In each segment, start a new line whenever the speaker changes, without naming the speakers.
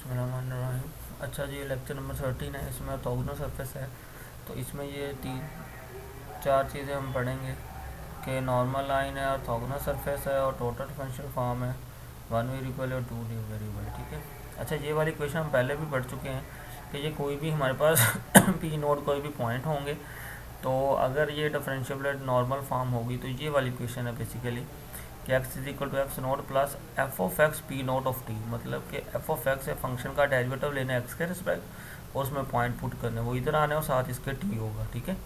बिस्मिल्लाहिर्रहमानिर्रहीम। अच्छा जी, lecture number 13 है। इसमें ऑर्थोगोनल सरफेस है। तो इसमें ये तीन चार चीज़ें हम पढ़ेंगे कि नॉर्मल लाइन है, ऑर्थोगोनल सरफेस है और टोटल डिफरेंशियल फॉर्म है, वन वेरिएबल और टू वेरिएबल। ठीक है। अच्छा, ये वाली क्वेश्चन हम पहले भी पढ़ चुके हैं कि ये कोई भी हमारे पास पी नोट कोई भी पॉइंट होंगे, तो अगर ये डिफरेंशिएबल नॉर्मल फॉर्म होगी तो ये वाली क्वेश्चन है बेसिकली कि X is equal to X naught plus F of X P naught of T. मतलब कि एफ ऑफ एक्स है, फंक्शन का डेरिवेटिव लेना है एक्स के रिस्पेक्ट और उसमें पॉइंट पुट करने, वो इधर आने और साथ इसके टी होगा। ठीक है।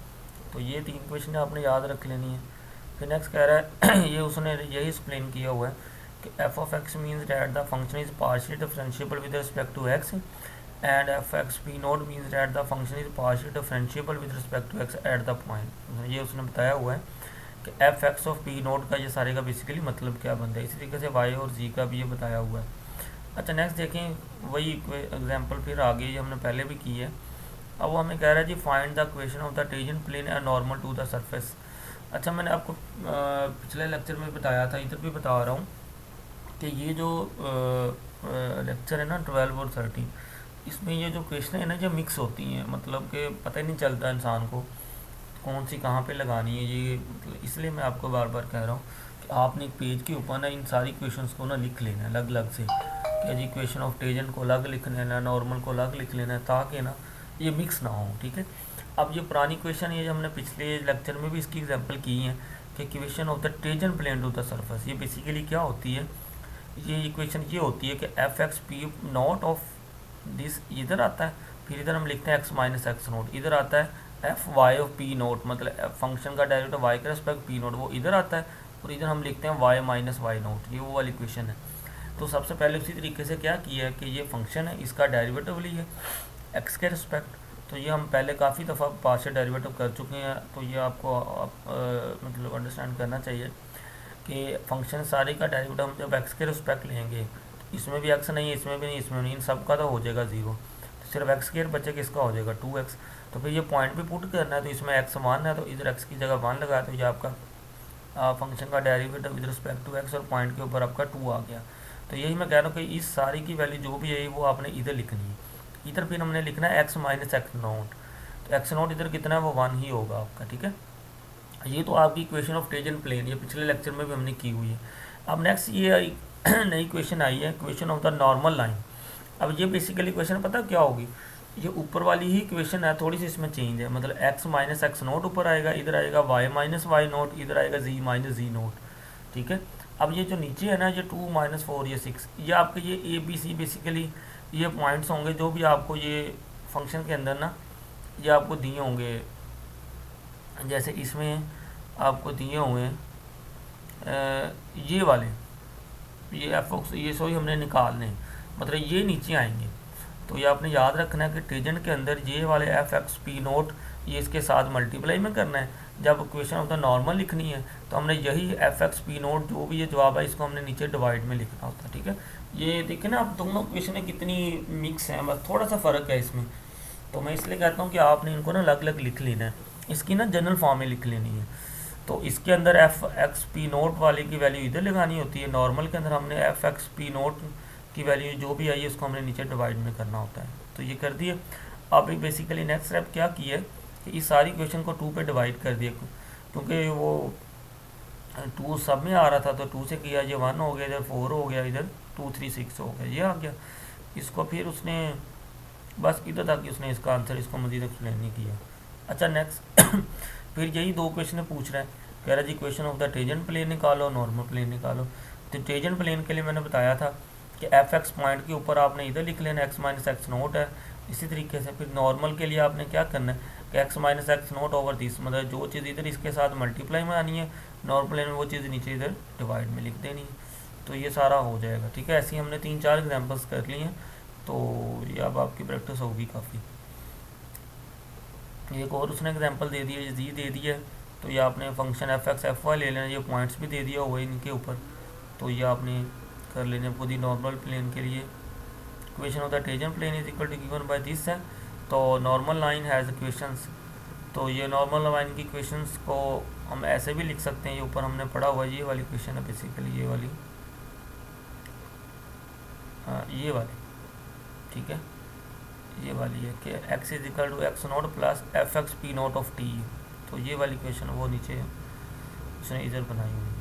तो ये तीन क्वेश्चन आपने याद रख लेनी है। फिर नेक्स्ट कह रहा है ये उसने यही एक्सप्लेन किया हुआ है कि F of X means that the function is partially differentiable with respect to X and F X P naught means that the function is partially differentiable with respect to X at the point. ये उसने बताया हुआ है कि F X of P naught का ये सारे का बेसिकली मतलब क्या बनता है। इसी तरीके से वाई और जी का भी ये बताया हुआ है। अच्छा, नेक्स्ट देखें, वही एग्जांपल फिर आगे ये हमने पहले भी की है। अब वो हमें कह रहा है जी find the equation of the tangent plane and normal to the surface. अच्छा, मैंने आपको पिछले लेक्चर में बताया था, इधर भी बता रहा हूँ कि ये जो लेक्चर है ना 12 और 13, इसमें ये जो क्वेश्चन है ना जो मिक्स होती हैं, मतलब कि पता ही नहीं चलता इंसान को कौन सी कहाँ पे लगानी है। ये मतलब इसलिए मैं आपको बार बार कह रहा हूँ कि आपने एक पेज के ऊपर ना इन सारी क्वेश्चंस को ना लिख लेना है अलग अलग से, कि जी इक्वेशन ऑफ टेंजेंट को अलग लिख लेना है, नॉर्मल को अलग लिख लेना है, ताकि ना ये मिक्स ना हो। ठीक है। अब ये पुरानी क्वेश्चन ये जो हमने पिछले लेक्चर में भी इसकी एग्जाम्पल की है कि equation of the tangent plane to the surface, ये बेसिकली क्या होती है। ये इक्वेशन ये होती है कि F X P naught of this इधर आता है, फिर इधर हम लिखते हैं एक्स माइनस एक्स नोट, इधर आता है F Y of P naught, मतलब फंक्शन का डेरिवेटिव वाई के रेस्पेक्ट पी नोट वो इधर आता है, और इधर हम लिखते हैं वाई माइनस वाई नोट। ये वो वाली इक्वेशन है। तो सबसे पहले उसी तरीके से क्या किया है कि ये फंक्शन है, इसका डेरिवेटिव लिया एक्स के रिस्पेक्ट। तो ये हम पहले काफ़ी दफ़ा पार्शियल डेरिवेटिव कर चुके हैं, तो ये आपको मतलब अंडरस्टैंड करना चाहिए कि फंक्शन सारे का डेरिवेटिव हम जब एक्स के रिस्पेक्ट लेंगे, तो इसमें भी एक्स नहीं है, इसमें भी नहीं, इसमें नहीं, इन सब का तो हो जाएगा ज़ीरो, तो सिर्फ एक्स के बच्चे किसका हो जाएगा 2x। तो फिर ये पॉइंट भी पुट करना है, तो इसमें एक्स 1 है, तो इधर एक्स की जगह 1 लगा, तो ये आपका फंक्शन का derivative with respect to X और पॉइंट के ऊपर आपका 2 आ गया। तो यही मैं कह रहा हूँ कि इस सारी की वैल्यू जो भी है वो आपने इधर लिखनी है। इधर फिर हमने लिखना है एक्स माइनस एक्स नोट, तो एक्स नोट इधर कितना है वो 1 ही होगा आपका। ठीक है। ये तो आपकी इक्वेशन ऑफ टेंजेंट प्लेन, ये पिछले लेक्चर में भी हमने की हुई है। अब नेक्स्ट ये नई क्वेश्चन आई है, question of the normal line. अब ये बेसिकली क्वेश्चन पता क्या होगी, ये ऊपर वाली ही क्वेश्चन है, थोड़ी सी इसमें चेंज है, मतलब एक्स माइनस एक्स नोट ऊपर आएगा, इधर आएगा वाई माइनस वाई नोट, इधर आएगा जी माइनस जी नोट। ठीक है। अब ये जो नीचे है ना, ये 2 माइनस 4 ये 6, ये आपके ये ए बी सी बेसिकली ये पॉइंट्स होंगे जो भी आपको ये फंक्शन के अंदर ना ये आपको दिए होंगे। जैसे इसमें आपको दिए हुए हैं ये वाले, ये एफ ऑक्स ये सॉरी हमने निकालने, मतलब ये नीचे आएंगे। तो ये आपने याद रखना है कि टेंजेंट के अंदर ये वाले एफ एक्स पी नोट ये इसके साथ मल्टीप्लाई में करना है। जब इक्वेशन ऑफ द नॉर्मल लिखनी है तो हमने यही एफ एक्स पी नोट जो भी ये जवाब है इसको हमने नीचे डिवाइड में लिखना होता है। ठीक है। ये देखें ना, आप दोनों इक्वेशनें कितनी मिक्स हैं, बस थोड़ा सा फ़र्क है इसमें। तो मैं इसलिए कहता हूँ कि आपने इनको ना अलग अलग लिख लेना है, इसकी ना जनरल फॉर्म में लिख लेनी है। तो इसके अंदर एफ एक्स पी नोट वाले की वैल्यू इधर लगानी होती है, नॉर्मल के अंदर हमने एफ एक्स पी नोट की वैल्यू जो भी आई है उसको हमने नीचे डिवाइड में करना होता है। तो ये कर दिए। अब बेसिकली नेक्स्ट स्टेप क्या किया है कि इस सारी क्वेश्चन को 2 पे डिवाइड कर दिया, क्योंकि वो 2 सब में आ रहा था, तो 2 से किया, ये 1 हो गया, इधर 4 हो गया, इधर 2 3 6 हो गया, ये आ गया। इसको फिर उसने बस इधर तक कि उसने इसका आंसर इसको मजीद एक्सप्लेन नहीं किया। अच्छा, नेक्स्ट फिर यही 2 क्वेश्चन पूछ रहे हैं, कह रहा जी equation of the tangent plane निकालो, नॉर्मल प्लेन निकालो। तो टेंजेंट प्लेन के लिए मैंने बताया था कि एफ एक्स पॉइंट के ऊपर आपने इधर लिख लेना एक्स माइनस एक्स नोट है। इसी तरीके से फिर नॉर्मल के लिए आपने क्या करना है कि x minus x note over this, मतलब जो चीज़ इधर इसके साथ मल्टीप्लाई में आनी है नॉर्मल प्लेन में, वो चीज़ नीचे इधर डिवाइड में लिख देनी है। तो ये सारा हो जाएगा। ठीक है। ऐसे ही हमने 3 4 एग्जाम्पल्स कर लिए हैं, तो ये अब आपकी प्रैक्टिस होगी काफ़ी। एक और उसने एग्जांपल दे दिया, जी दे दिया है, तो ये आपने function F X F Y ले लेना, ये पॉइंट्स भी दे दिया हुआ है इनके ऊपर, तो ये आपने कर लेना खुद ही। नॉर्मल प्लेन के लिए equation of the tangent plane is equal to given by this है, तो नॉर्मल लाइन हैज़ इक्वेशंस। तो ये नॉर्मल लाइन की इक्वेशंस को हम ऐसे भी लिख सकते हैं, ये ऊपर हमने पढ़ा हुआ है, ये वाली इक्वेशन है बेसिकली, ये वाली ये वाली ठीक है, ये वाली है कि x is equal to X naught plus F X P naught of T. तो ये वाली क्वेश्चन वो नीचे उसने इधर बनाई हुई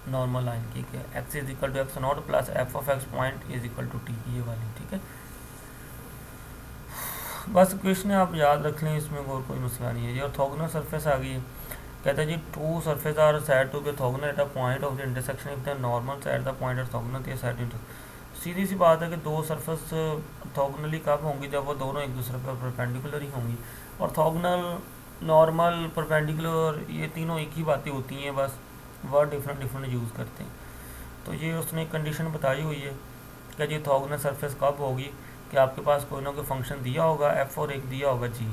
नॉर्मल लाइन की कि x is equal to X naught plus F of X point is equal to T, ये वाली। ठीक है, बस क्वेश्चन आप याद रख लें, इसमें और कोई मसला नहीं है। ये ऑर्थोगोनल सरफेस आ गई है, कहता है जी two surface are said to be orthogonal at a point of the intersection if the normal side the point orthogonal to side इंटर। सीधी सी बात है कि दो सरफेस ऑर्थोगोनली कब होंगी, जब वो दोनों एक दूसरे पर परपेंडिकुलर ही होंगी। ऑर्थोगोनल, नॉर्मल, परपेंडिकुलर, ये तीनों एक ही बातें होती हैं, बस वर्ड डिफरेंट डिफरेंट यूज़ करते हैं। तो ये उसने कंडीशन बताई हुई है कि जी ऑर्थोगोनल सरफेस कब होगी कि आपके पास कोई ना कोई फंक्शन दिया होगा एफ और एक दिया होगा जी,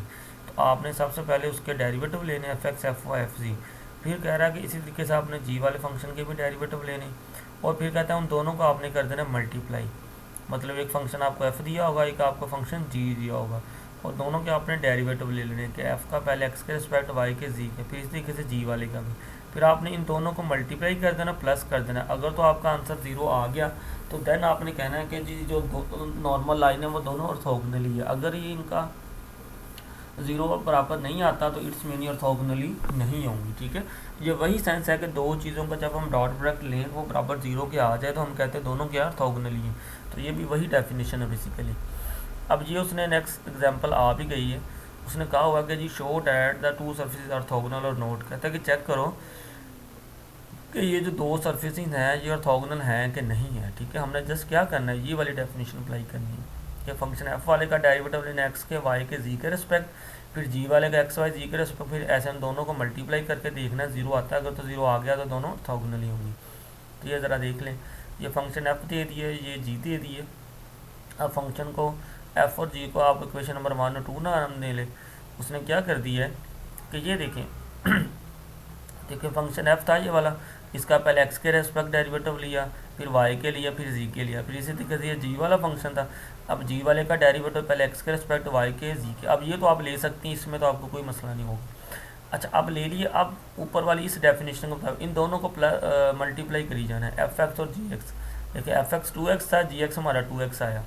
तो आपने सबसे पहले उसके डेरिवेटिव लेने F X F Y F G. फिर कह रहा है कि इसी तरीके से आपने जी वाले फंक्शन के भी डेरिवेटिव लेने, और फिर कहता है उन दोनों को आपने कर देना मल्टीप्लाई। मतलब एक फंक्शन आपको एफ दिया होगा, एक आपको फंक्शन जी दिया होगा, और दोनों के आपने डेरिवेटिव ले लेने कि एफ का पहले एक्स के रिस्पेक्ट वाई के जी के, फिर इस तरीके से जी वाले का भी। फिर आपने इन दोनों को मल्टीप्लाई कर देना, प्लस कर देना। अगर तो आपका आंसर ज़ीरो आ गया तो देन आपने कहना है कि जी जो नॉर्मल लाइन है वो दोनों ऑर्थोगोनली है। अगर ये इनका ज़ीरो बराबर नहीं आता तो इट्स मीन ऑर्थोगोनली नहीं होंगी। ठीक है, ये वही सेंस है कि दो चीज़ों का जब हम डॉट प्रोडक्ट लें वो बराबर जीरो के आ जाए तो हम कहते हैं दोनों क्या ऑर्थोगोनली हैं। तो ये भी वही डेफिनेशन है बेसिकली। अब ये उसने नेक्स्ट एग्जांपल आ भी गई है, उसने कहा हुआ कि जी show that the two surfaces orthogonal or not, कहता है कि चेक करो कि ये जो दो सर्फेसिस हैं ये ऑर्थोगोनल हैं कि नहीं है। ठीक है, हमने जस्ट क्या करना है, ये वाली डेफिनेशन अप्लाई करनी है कि फंक्शन एफ वाले का डेरिवेटिव लेना एक्स के वाई के जी के रिस्पेक्ट, फिर जी वाले का एक्स वाई जी के रिस्पेक्ट, फिर ऐसे हम दोनों को मल्टीप्लाई करके देखना है ज़ीरो आता है, अगर तो ज़ीरो आ गया तो दोनों ऑर्थोगोनल ही होंगी। तो ये ज़रा देख लें, ये फंक्शन एफ दे दिए, ये जी दे दिए। अब फंक्शन को एफ और जी को आप इक्वेशन नंबर 1 और 2 ना हम दे लें। उसने क्या कर दिया है कि ये देखें देखिए फंक्शन एफ था ये वाला, इसका पहले एक्स के रेस्पेक्ट डेरिवेटिव लिया, फिर वाई के लिया, फिर जी के लिया, फिर इसी तरीके से ये जी वाला फंक्शन था। अब जी वाले का डेरिवेटिव पहले एक्स के रेस्पेक्ट वाई के जी के, अब ये तो आप ले सकती हैं, इसमें तो आपको कोई मसला नहीं होगा। अच्छा अब ले लिए, अब ऊपर वाली इस डेफिनेशन को इन दोनों को मल्टीप्लाई करी जाना है, एफ एक्स और जी एक्स। देखिए एफ एक्स 2x था, जी एक्स हमारा 2x आया।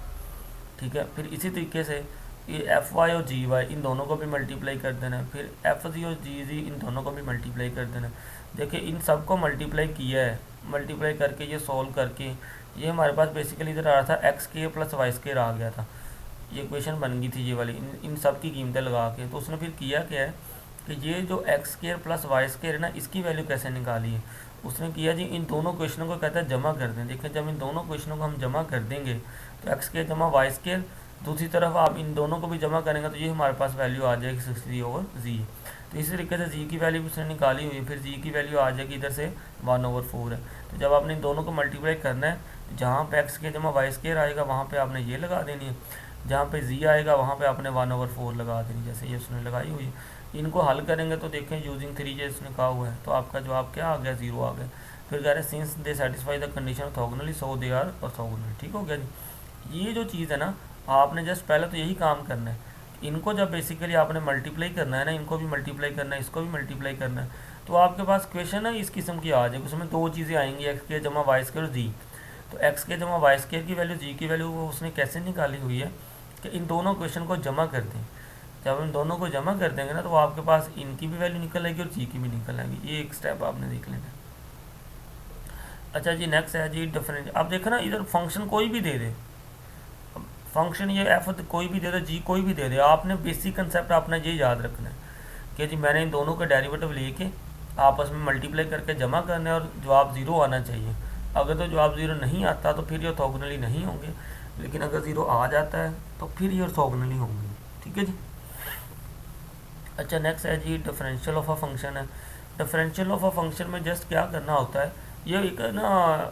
ठीक है, फिर इसी तरीके से ये एफ वाई और जी वाई इन दोनों को भी मल्टीप्लाई कर देना है, फिर एफ जी और जी जी इन दोनों को भी मल्टीप्लाई कर देना है। देखिए इन सब को मल्टीप्लाई किया है, मल्टीप्लाई करके ये सॉल्व करके ये हमारे पास बेसिकली इधर आ रहा था एक्स के प्लस वाई स्केयर आ गया था, ये इक्वेशन बन गई थी ये वाली इन सब की कीमतें लगा के। तो उसने फिर किया क्या है कि ये जो X square plus Y square है ना, इसकी वैल्यू कैसे निकाली है। उसने किया जी इन दोनों क्वेश्चनों को कहता है जमा कर दें। देखिए जब इन दोनों क्वेश्चनों को हम जमा कर देंगे तो एक्स स्केयर जमा वाई स्केयर, दूसरी तरफ आप इन दोनों को भी जमा करेंगे तो ये हमारे पास वैल्यू आ जाएगी 60/जी। तो इसी तरीके से जी की वैल्यू उसने निकाली हुई है, फिर जी की वैल्यू आ जाएगी इधर से 1/4 है। तो जब आपने इन दोनों को मल्टीप्लाई करना है, जहाँ पे एक्स के जमा वाई स्केयर आएगा वहाँ पे आपने ये लगा देनी है, जहाँ पे जी आएगा वहाँ पे आपने 1/4 लगा देनी, जैसे ये उसने लगाई हुई है। इनको हल करेंगे तो देखें यूजिंग 3 जे इसने कहा हुआ है, तो आपका जवाब क्या आ गया, 0 आ गया। फिर कह रहे हैं since they satisfy the condition orthogonally so they are orthogonal. ठीक हो गया जी। ये जो चीज़ है ना, आपने जस्ट पहले तो यही काम करना है, इनको जब बेसिकली आपने मल्टीप्लाई करना है ना, इनको भी मल्टीप्लाई करना है, इसको भी मल्टीप्लाई करना है, तो आपके पास क्वेश्चन है इस किस्म की आ जाएगी। उसमें दो चीज़ें आएंगी, एक्स के जमा वाई स्केयर और जी। तो एक्स के जमा वाई स्केयर की वैल्यू, जी की वैल्यू वो उसने कैसे निकाली हुई है कि इन दोनों क्वेश्चन को जमा कर दें। जब इन दोनों को जमा कर देंगे ना तो आपके पास इनकी भी वैल्यू निकल आएगी और जी की भी निकल आएगी। ये एक स्टेप आपने देख लेना। अच्छा जी नेक्स्ट है जी डिफरेंस। आप देखो ना इधर फंक्शन कोई भी दे दे, फंक्शन ये एफ कोई भी दे दे, जी कोई भी दे दे, आपने बेसिक कंसेप्ट आपने ये याद रखना है कि जी मैंने इन दोनों का डेरिवेटिव लेके आपस में मल्टीप्लाई करके जमा करना है और जवाब ज़ीरो आना चाहिए। अगर तो जवाब ज़ीरो नहीं आता तो फिर ये ऑर्थोगोनली नहीं होंगे, लेकिन अगर ज़ीरो आ जाता है तो फिर ये ऑर्थोगोनली होंगे। ठीक है जी। अच्छा नेक्स्ट है जी डिफरेंशियल ऑफ अ फंक्शन है। डिफरेंशियल ऑफ अ फंक्शन में जस्ट क्या करना होता है, ये एक ना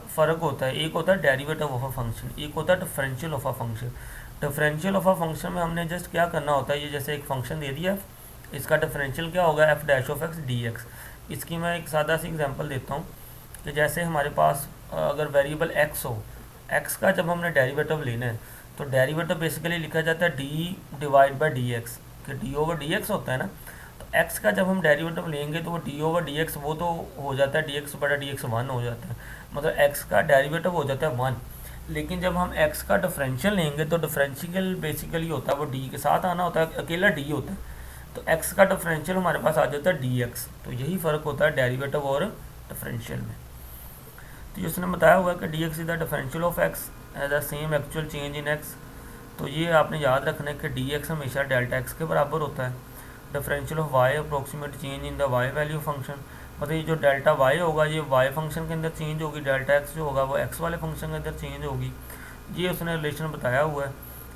फ़र्क होता है, एक होता है डेरिवेटिव ऑफ अ फंक्शन, एक होता है differential of a function. Differential of a function में हमने जस्ट क्या करना होता है, ये जैसे एक फंक्शन दे दिया, इसका डिफरेंशियल क्या होगा, F dash of x D x. इसकी मैं एक सादा सी एग्जांपल देता हूँ कि जैसे हमारे पास अगर वेरिएबल एक्स हो, एक्स का जब हमने डेरिवेटिव लेना है तो डेरिवेटिव बेसिकली लिखा जाता है D divide by D x, कि डी ओवर डी एक्स होता है ना। तो एक्स का जब हम डेरिवेटिव लेंगे तो वो डी ओवर डी एक्स वो तो हो जाता है डी एक्स बटा डी एक्स 1 हो जाता है, मतलब एक्स का डेरिवेटिव हो जाता है 1। लेकिन जब हम x का डिफरेंशियल लेंगे तो डिफरेंशियल बेसिकली होता है वो d के साथ आना होता है, अकेला d होता है, तो x का डिफरेंशियल हमारे पास आ जाता है dx। तो यही फ़र्क होता है डेरिवेटिव और डिफरेंशियल में। तो ये उसने बताया हुआ है कि dx is the differential of x as the same actual change in x। तो ये आपने याद रखना है कि dx हमेशा डेल्टा x के बराबर होता है। Differential of y approximate change in the y value function, मतलब ये जो डेल्टा y होगा ये y फंक्शन के अंदर चेंज होगी, डेल्टा x जो होगा वो x वाले फंक्शन के अंदर चेंज होगी। ये उसने रिलेशन बताया हुआ है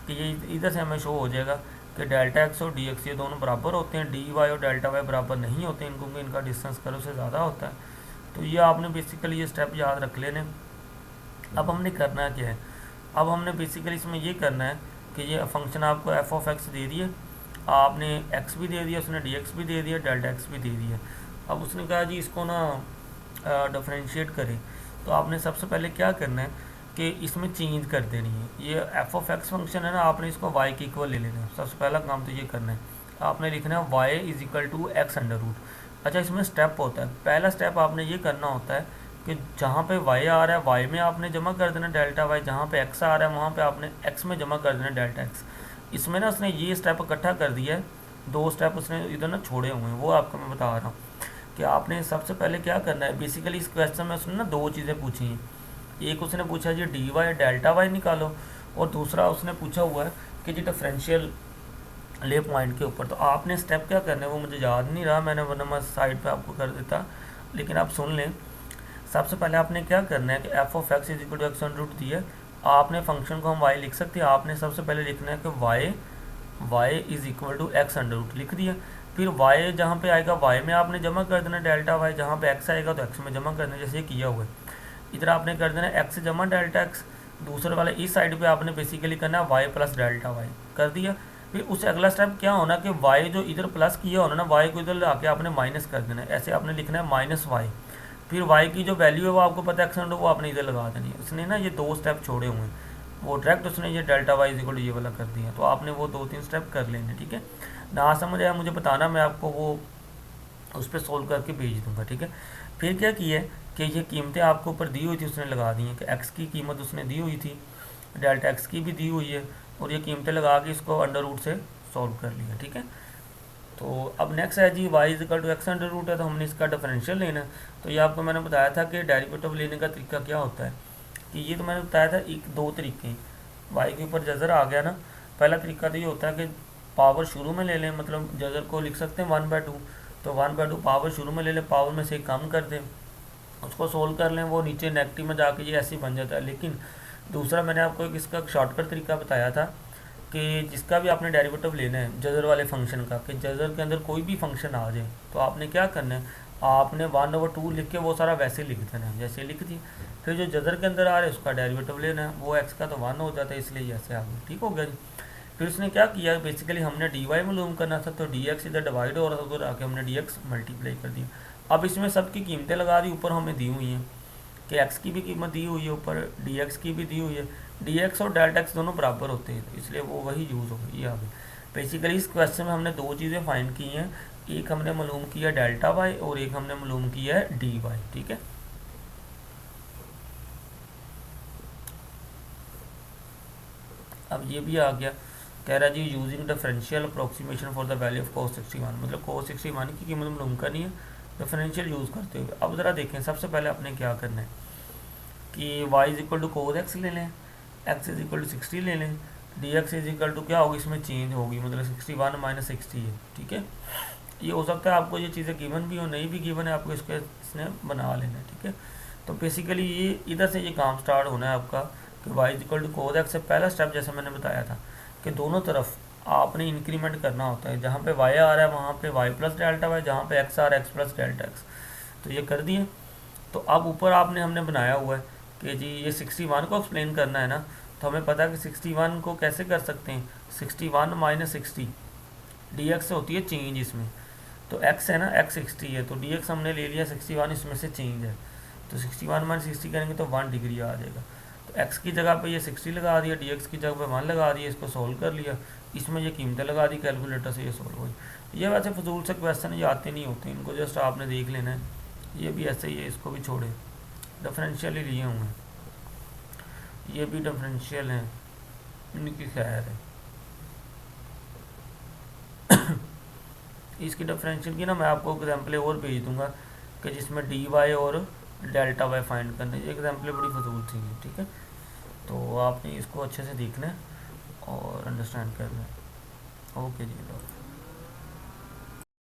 कि ये इधर से हमें शो हो जाएगा कि डेल्टा x और dx ये दोनों बराबर होते हैं, dy और डेल्टा y बराबर नहीं होते हैं, क्योंकि इनका डिस्टेंस कर्व से ज़्यादा होता है। तो ये आपने बेसिकली ये स्टेप याद रख लेने। अब हमने करना क्या है, अब हमने बेसिकली इसमें ये करना है कि ये फंक्शन आपको एफ ऑफ एक्स दे दिए, आपने x भी दे दिया, उसने dx भी दे दिया, डेल्टा x भी दे दिया। अब उसने कहा जी इसको ना डिफरेंशिएट करें, तो आपने सबसे पहले क्या करना है कि इसमें चेंज कर देनी है। ये एफ ऑफ एक्स फंक्शन है ना, आपने इसको y के इक्वल ले लेना है। सबसे पहला काम तो ये करना है, आपने लिखना है y is equal to X under root. अच्छा, इसमें स्टेप होता है, पहला स्टेप आपने ये करना होता है कि जहाँ पे y आ रहा है y में आपने जमा कर देना डेल्टा y, जहाँ पे x आ रहा है वहाँ पे आपने x में जमा कर देना डेल्टा x। इसमें ना उसने ये स्टेप इकट्ठा कर दिया है, दो स्टेप उसने इधर ना छोड़े हुए हैं, वो आपको मैं बता रहा हूँ कि आपने सबसे पहले क्या करना है। बेसिकली इस क्वेश्चन में उसने ना दो चीज़ें पूछी हैं, एक उसने पूछा जी dy डेल्टा y निकालो, और दूसरा उसने पूछा हुआ है कि जी डिफरेंशियल ले पॉइंट के ऊपर। तो आपने स्टेप क्या करना है वो मुझे याद नहीं रहा, मैंने वरना मैं साइड पे आपको कर देता, लेकिन आप सुन लें। सबसे पहले आपने क्या करना है कि F of X is equal to X under root दिया, आपने फंक्शन को हम y लिख सकते हैं, आपने सबसे पहले लिखना है कि y is equal to X under root लिख दिया। फिर y जहाँ पे आएगा y में आपने जमा कर देना डेल्टा y, जहाँ पे x आएगा तो x में जमा कर देना, जैसे ये किया हुआ है। इधर आपने कर देना x जमा डेल्टा x, दूसरे वाले इस साइड पे आपने बेसिकली करना है y प्लस डेल्टा y कर दिया। फिर उससे अगला स्टेप क्या होना कि y जो इधर प्लस किया होना ना, y को इधर आके आपने माइनस कर देना है, ऐसे आपने लिखना है माइनस y। फिर y की जो वैल्यू है वो आपको पता है एक्स अंडर, वो आपने इधर लगा देनी है। उसने ना ये दो स्टेप छोड़े हुए हैं, वो डायरेक्ट उसने ये डेल्टा y इक्वल ये वाला कर दिया, तो आपने वो दो तीन स्टेप कर लेने, ठीक है। ना समझ आया मुझे बताना, मैं आपको वो उस पर सोल्व करके भेज दूंगा, ठीक है। फिर क्या किया है कि ये कीमतें आपको ऊपर दी हुई थी उसने लगा दी हैं कि x की कीमत उसने दी हुई थी, डेल्टा x की भी दी हुई है, और ये कीमतें लगा के इसको अंडर रूट से सॉल्व कर लिया, ठीक है। तो अब नेक्स्ट है जी y is equal to X under root है, तो हमने इसका डिफरेंशियल लेना है। तो ये आपको मैंने बताया था कि डेरिवेटिव लेने का तरीका क्या होता है, कि ये तो मैंने बताया था एक दो तरीके हैं। y के ऊपर जजर आ गया ना, पहला तरीका तो ये होता है कि पावर शुरू में ले लें, मतलब जजर को लिख सकते हैं 1/2, तो 1/2 पावर शुरू में ले लें, पावर में से कम कर दें, उसको सोल्व कर लें, वो नीचे नेगेटिव में जाके ये ऐसे ही बन जाता है। लेकिन दूसरा मैंने आपको एक इसका शॉर्टकट तरीका बताया था कि जिसका भी आपने डेरिवेटिव लेना है जजर वाले फंक्शन का, कि जजर के अंदर कोई भी फंक्शन आ जाए तो आपने क्या करना है, आपने 1/2 लिख के वो सारा वैसे लिख देना है जैसे लिख दी। फिर जो जजर के अंदर आ रहा है उसका डेरिवेटिव लेना है, वो एक्स का तो 1 हो जाता है, इसलिए ऐसे आ गया, ठीक हो गया जी। फिर उसने क्या किया, बेसिकली हमने dy मालूम करना था, तो dx इधर डिवाइड हो रहा था, उधर आके हमने dx मल्टीप्लाई कर दिया। अब इसमें सबकी कीमतें लगा दी, ऊपर हमें दी हुई हैं कि x की भी कीमत दी हुई है, ऊपर dx की भी दी हुई है, dx और डेल्टा x दोनों बराबर होते हैं, इसलिए वो वही यूज़ हो गई। ये आ गई। बेसिकली इस क्वेश्चन में हमने दो चीज़ें फाइंड की हैं, एक हमने मालूम किया डेल्टा y और एक हमने मालूम किया है dy, ठीक है। अब ये भी आ गया, कह रहा जी using differential approximation for the value of cos 61, मतलब cos 61 की कीमत मालूम करनी है डिफरेंशियल यूज़ करते हुए। अब ज़रा देखें, सबसे पहले आपने क्या करना है कि y is equal to cos x ले लें, x इज इक्वल टू 60 ले लें, dx इज इक्वल टू क्या होगी, इसमें चेंज होगी, मतलब 61 माइनस 60 है, ठीक है। ये हो सकता है आपको ये चीज़ें गिवन भी हो, नहीं भी गिवन है, आपको इसने बना लेना है, ठीक है। तो बेसिकली ये इधर से ये काम स्टार्ट होना है आपका कि y is equal to cos x से पहला स्टेप जैसे मैंने बताया था कि दोनों तरफ आपने इंक्रीमेंट करना होता है, जहाँ पे y आ रहा है वहाँ पे y प्लस डेल्टा y, जहाँ पे x आ रहा है x प्लस डेल्टा x, तो ये कर दिए। तो अब ऊपर हमने बनाया हुआ है कि जी ये 61 को एक्सप्लेन करना है ना, तो हमें पता है कि 61 को कैसे कर सकते हैं, 61 माइनस 60 dx से होती है चेंज इसमें, तो x है ना, x 60 है, तो dx हमने ले लिया 61, इसमें से चेंज है, तो 61 माइनस 60 करेंगे तो 1 डिग्री आ जाएगा। तो x की जगह पे ये 60 लगा दिया, dx की जगह पे 1 लगा दिया, इसको सोल्व कर लिया, इसमें ये कीमतें लगा दी, कैलकुलेटर से ये सोल्व हुई। ये वैसे फजूल से क्वेश्चन ये आते नहीं होते, इनको जस्ट आपने देख लेना है। ये भी ऐसे ही है, इसको भी छोड़े, डिफरेंशियल ही लिए हुए हैं। ये भी डिफरेंशियल हैं, इनकी खैर है। इसकी डिफरेंशियल की ना मैं आपको एग्जाम्पलें और भेज दूंगा कि जिसमें डी वाई और डेल्टा वाई फाइंड करने, ये एग्जाम्पलें बड़ी फजूल थी, ठीक है। तो आपने इसको अच्छे से देखना है और अंडरस्टैंड करना है। ओके जी।